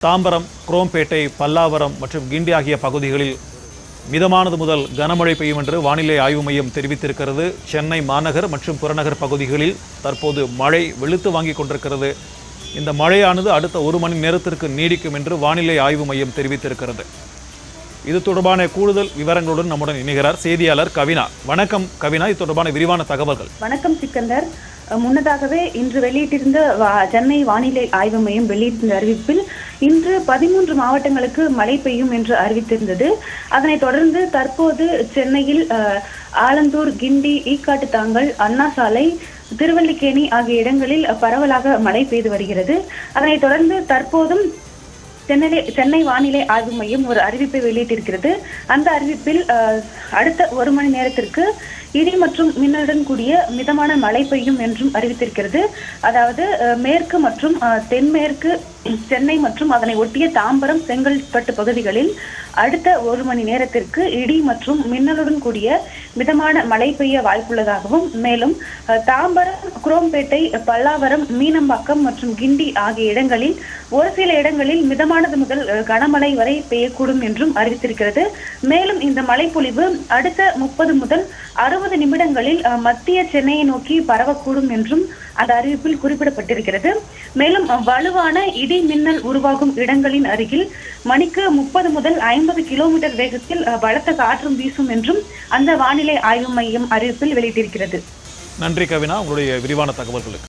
தாம்பரம், குரோம்பேட்டை, பல்லாவரம் மற்றும் கிண்டி ஆகிய பகுதிகளில் மிதமானது முதல் கனமழை பெய்யும் என்று வானிலை ஆய்வு மையம் தெரிவித்திருக்கிறது. சென்னை மாநகர் மற்றும் புறநகர் பகுதிகளில் தற்போது மழை வெளுத்து வாங்கி கொண்டிருக்கிறது. இந்த மழையானது அடுத்த 1 மணி நேரத்திற்கு நீடிக்கும் என்று வானிலை ஆய்வு மையம் தெரிவித்திருக்கிறது. இது தொடர்பான கூடுதல் விவரங்களுடன் நம்முடன் இணைகிறார் செய்தியாளர் கவினா. வணக்கம் கவினா, இது தொடர்பான விரிவான தகவல்கள். வணக்கம் சிக்கந்தர். முன்னதாகவே இன்று வெளியிட்டிருந்த சென்னை வானிலை ஆய்வு மையம் வெளியிட்டிருந்த அறிவிப்பில் இன்று 13 மாவட்டங்களுக்கு மழை பெய்யும் என்று அறிவித்திருந்தது. அதனைத் தொடர்ந்து தற்போது சென்னையில் ஆலந்தூர், கிண்டி, ஈக்காட்டுத்தாங்கல், அண்ணா சாலை, திருவல்லிக்கேணி ஆகிய இடங்களில் பரவலாக மழை பெய்து வருகிறது. அதனைத் தொடர்ந்து தற்போதும் சென்னை வானிலை ஆய்வு மையம் ஒரு அறிவிப்பை வெளியிட்டிருக்கிறது. அந்த அறிவிப்பில் அடுத்த 1 மணி நேரத்திற்கு இடி மற்றும் மின்னலுடன் கூடிய மிதமான மழை பெய்யும் என்றும் அறிவித்திருக்கிறது. அதாவது மேற்கு மற்றும் தென்மேற்கு சென்னை மற்றும் அதனை ஒட்டிய தாம்பரம், செங்கல்பட்டு பகுதிகளில் அடுத்த 1 மணி நேரத்திற்கு இடி மற்றும் மின்னலுடன் கூடிய மிதமான மழை பெய்ய வாய்ப்புள்ளதாகவும், மேலும் தாம்பரம், குரோம்பேட்டை, பல்லாவரம், மீனம்பாக்கம் மற்றும் கிண்டி ஆகிய இடங்களில் ஒரு சில இடங்களில் மிதமானது முதல் கனமழை வரை பெய்யக்கூடும் என்றும் அறிவித்திருக்கிறது. மேலும் இந்த மழைப்பொழிவு அடுத்த 30 முதல் 60 நிமிடங்களில் மத்திய சென்னையை நோக்கி பரவக்கூடும் என்றும் அந்த அறிவிப்பில் குறிப்பிடப்பட்டிருக்கிறது. மேலும் வலுவான இடி மின்னல் உருவாகும் இடங்களின் அருகில் மணிக்கு 30 முதல் 50 கிலோமீட்டர் வேகத்தில் பலத்த காற்றும் வீசும் என்றும் அந்த வானிலை ஆய்வு மையம் அறிவிப்பில் வெளியிட்டிருக்கிறது. நன்றி கவினா, உங்களுடைய விரிவான தகவல்களுக்கு.